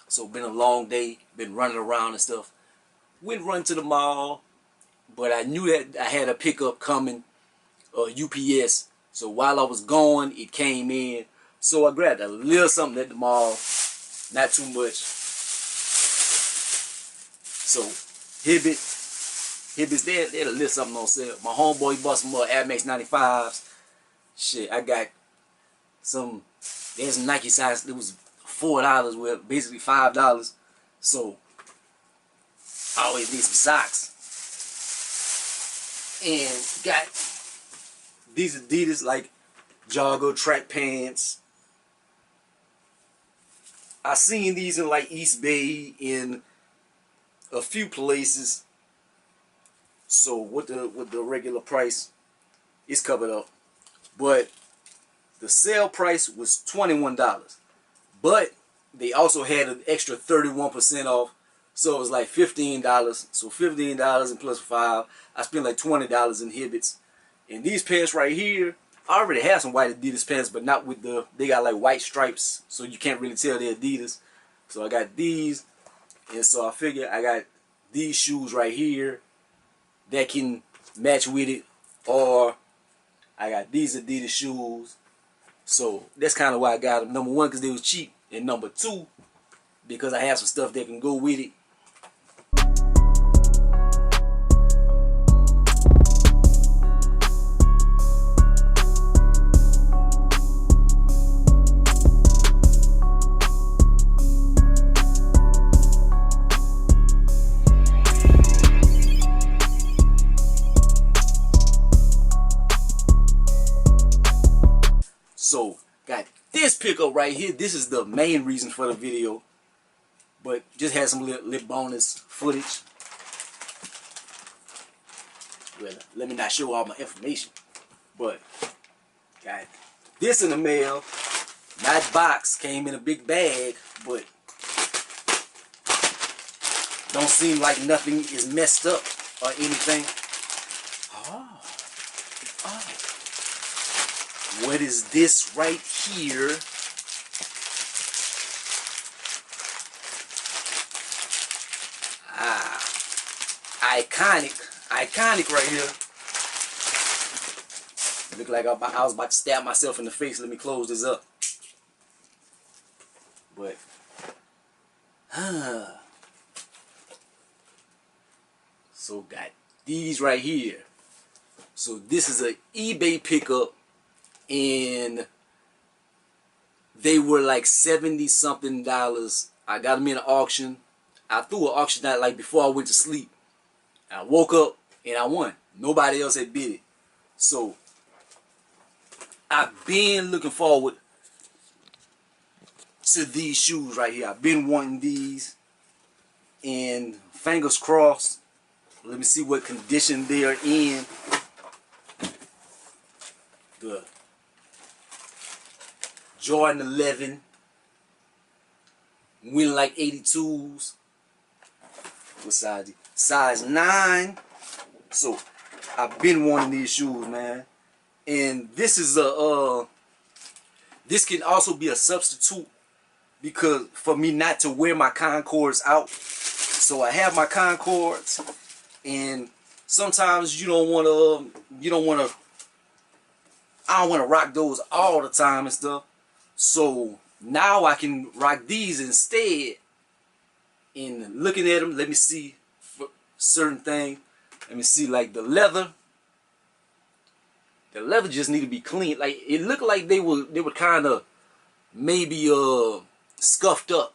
So been a long day, been running around and stuff. Went run to the mall, but I knew that I had a pickup coming, UPS. So while I was gone, it came in. So I grabbed a little something at the mall, not too much. So Hibbits, they had a little something on sale. My homeboy bought some more Air Max 95s. Shit, I got some. There's some Nike size. It was $4, well, basically $5. So I always need some socks. And got these Adidas like jogger track pants. I seen these in like East Bay in a few places. So with the regular price, it's covered up. But the sale price was $21. But they also had an extra 31% off. So it was like $15. So $15 and plus 5. I spent like $20 in Hibbits. And these pants right here, I already have some white Adidas pants, but not with they got like white stripes, so you can't really tell they're Adidas. So I got these, and so I figure I got these shoes right here that can match with it, or I got these Adidas shoes. So that's kind of why I got them. Number one, because they was cheap, and number two, because I have some stuff that can go with it. So, got this pickup right here. This is the main reason for the video. But just had some little bonus footage. Well, let me not show all my information. But, got this in the mail. Not box. Came in a big bag. But, don't seem like nothing is messed up or anything. What is this right here? Iconic right here. Look like I was about to stab myself in the face. Let me close this up. But, so got these right here. So this is an eBay pickup. And they were like $70-something. I got them in an auction. I threw an auction out like before I went to sleep. I woke up and I won. Nobody else had bid it. So I've been looking forward to these shoes right here. I've been wanting these. And fingers crossed. Let me see what condition they are in. The Jordan 11, win like 82s. What size? Size 9. So I've been wanting these shoes, man. And this is this can also be a substitute because for me not to wear my Concords out. So I have my Concords, and sometimes I don't want to rock those all the time and stuff. So now I can rock these instead. And looking at them, let me see for certain things. Let me see, like the leather. The leather just need to be clean. Like it looked like they were kind of maybe scuffed up.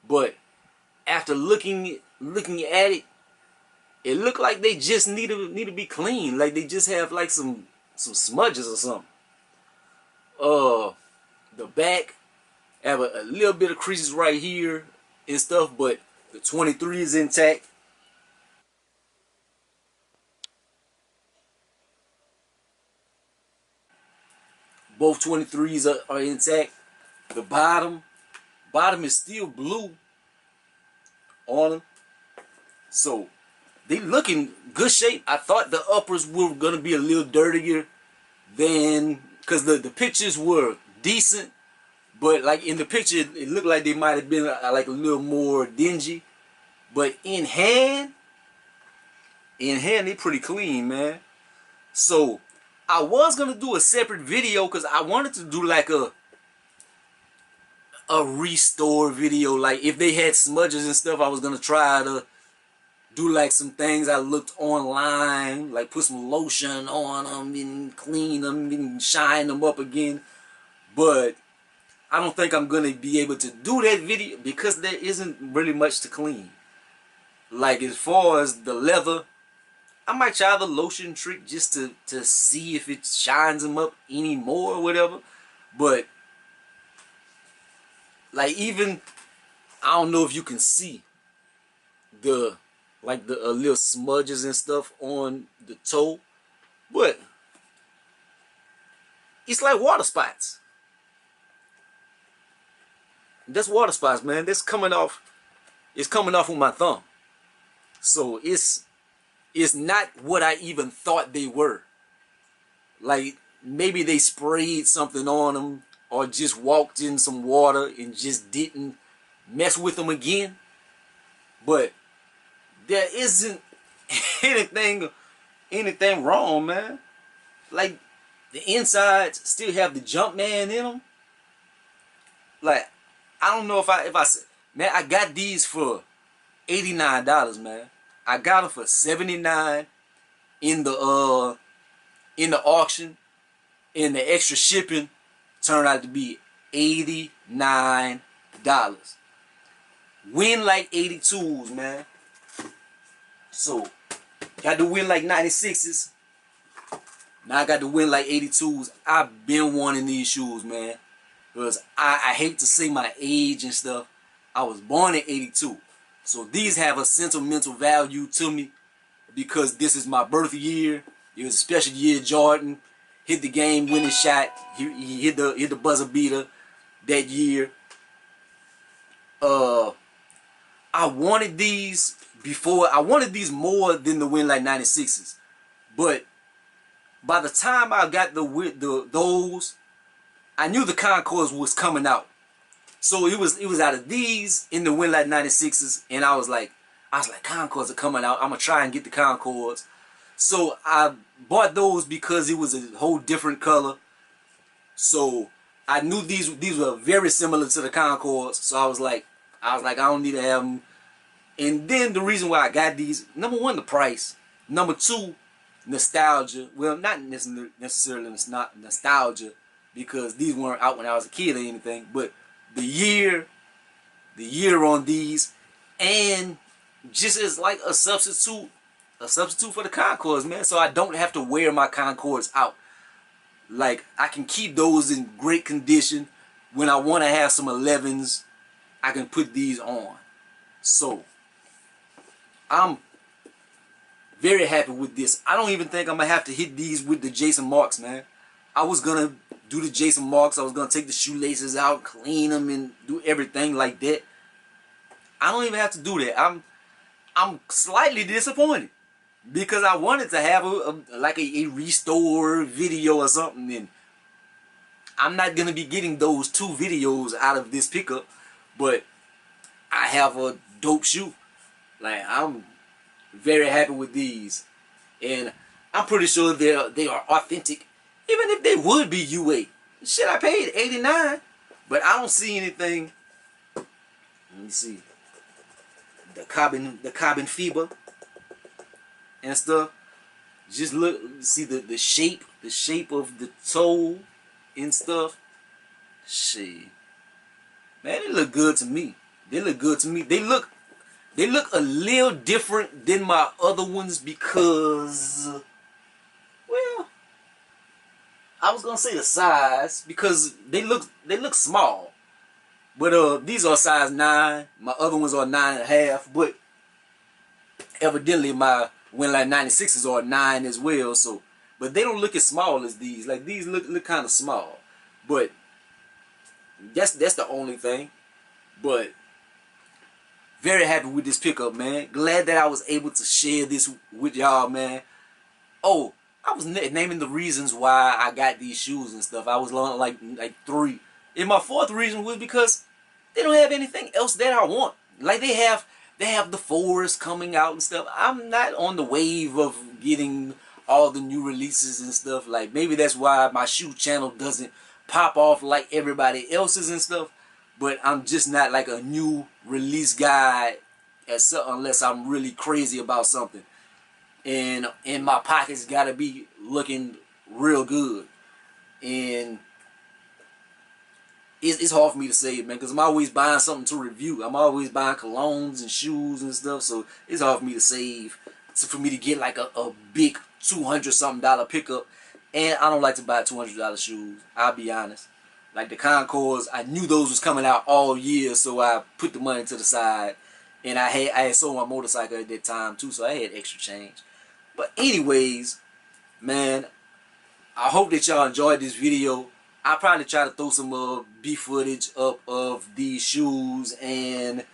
But after looking at it, it looked like they just need to be clean. Like they just have like some smudges or something. The back have a little bit of creases right here and stuff, but the 23 is intact. Both 23s are intact. The bottom is still blue on them. So they look in good shape. I thought the uppers were gonna be a little dirtier than, because the pictures were decent, But like in the picture, it looked like they might have been like a little more dingy. But in hand, they pretty clean, man. So I was gonna do a separate video because I wanted to do like a restore video. Like if they had smudges and stuff, I was gonna try to do like some things I looked online, like put some lotion on them and clean them and shine them up again. But I don't think I'm gonna be able to do that video because there isn't really much to clean. Like as far as the leather, I might try the lotion trick just to see if it shines them up anymore or whatever. But like even I don't know if you can see the like the little smudges and stuff on the toe, but it's like water spots. That's water spots, man. That's coming off. It's coming off with my thumb. So it's not what I even thought they were. Like maybe they sprayed something on them or just walked in some water and just didn't mess with them again. But there isn't anything wrong, man. Like the insides still have the Jumpman in them. Like I don't know if I man, I got these for $89, man. I got them for $79 in the auction, and the extra shipping turned out to be $89. Win like 82s, man. So got to win like 96s. Now I got to win like 82s. I've been wanting these shoes, man. Because I hate to say my age and stuff. I was born in 82. So these have a sentimental value to me because this is my birth year. It was a special year. Jordan hit the game-winning shot. He hit the buzzer beater that year. I wanted these before. I wanted these more than the Win Like 96s. But by the time I got those, I knew the Concords was coming out. So it was out of these in the Win Like 96s, and I was like Concords are coming out. I'm gonna try and get the Concords. So I bought those because it was a whole different color. So I knew these were very similar to the Concords. So I was like I don't need to have them. And then the reason why I got these, number one, the price. Number two, nostalgia. Well, not necessarily nostalgia, because these weren't out when I was a kid or anything, but the year on these, and just as like a substitute for the Concords, man. So I don't have to wear my Concords out. Like I can keep those in great condition. When I want to have some 11s, I can put these on. So I'm very happy with this. I don't even think I'm gonna have to hit these with the Jason Marks, man. I was gonna do the Jason Marks. I was gonna take the shoelaces out, clean them, and do everything like that. I don't even have to do that. I'm slightly disappointed because I wanted to have a restore video or something, and I'm not gonna be getting those 2 videos out of this pickup. But I have a dope shoe. Like I'm very happy with these, and I'm pretty sure they are authentic. Even if they would be UA, shit, I paid $89, but I don't see anything. Let me see the carbon fiber and stuff. Just look, see the shape of the toe and stuff. Shit, man, they look good to me. They look good to me. They look a little different than my other ones because, well, I was gonna say the size because they look small, but these are size 9. My other ones are 9.5, but evidently my Win Like 96s are 9 as well. So, but they don't look as small as these. Like these look kind of small, but that's the only thing. But very happy with this pickup, man. Glad that I was able to share this with y'all, man. Oh, I was naming the reasons why I got these shoes and stuff. I was on like 3. And my fourth reason was because they don't have anything else that I want. Like they have the Forest coming out and stuff. I'm not on the wave of getting all the new releases and stuff. Like maybe that's why my shoe channel doesn't pop off like everybody else's and stuff. But I'm just not like a new release guy unless I'm really crazy about something. And my pockets gotta be looking real good. And it's hard for me to say it, man, because I'm always buying something to review. I'm always buying colognes and shoes and stuff, so it's hard for me to save. So for me to get like a big $200-something pickup, and I don't like to buy $200 shoes. I'll be honest. Like the Concords, I knew those was coming out all year, so I put the money to the side, and I had sold my motorcycle at that time too, so I had extra change. But anyways, man, I hope that y'all enjoyed this video. I'll probably try to throw some beef footage up of these shoes and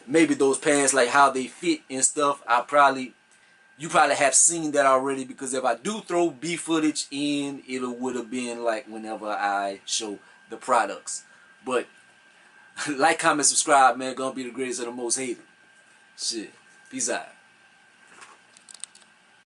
maybe those pants, like how they fit and stuff. You probably have seen that already, because if I do throw beef footage in, it would have been like whenever I show the products. But like, comment, subscribe, man. Gonna be the greatest of the most hated. Shit. Peace out.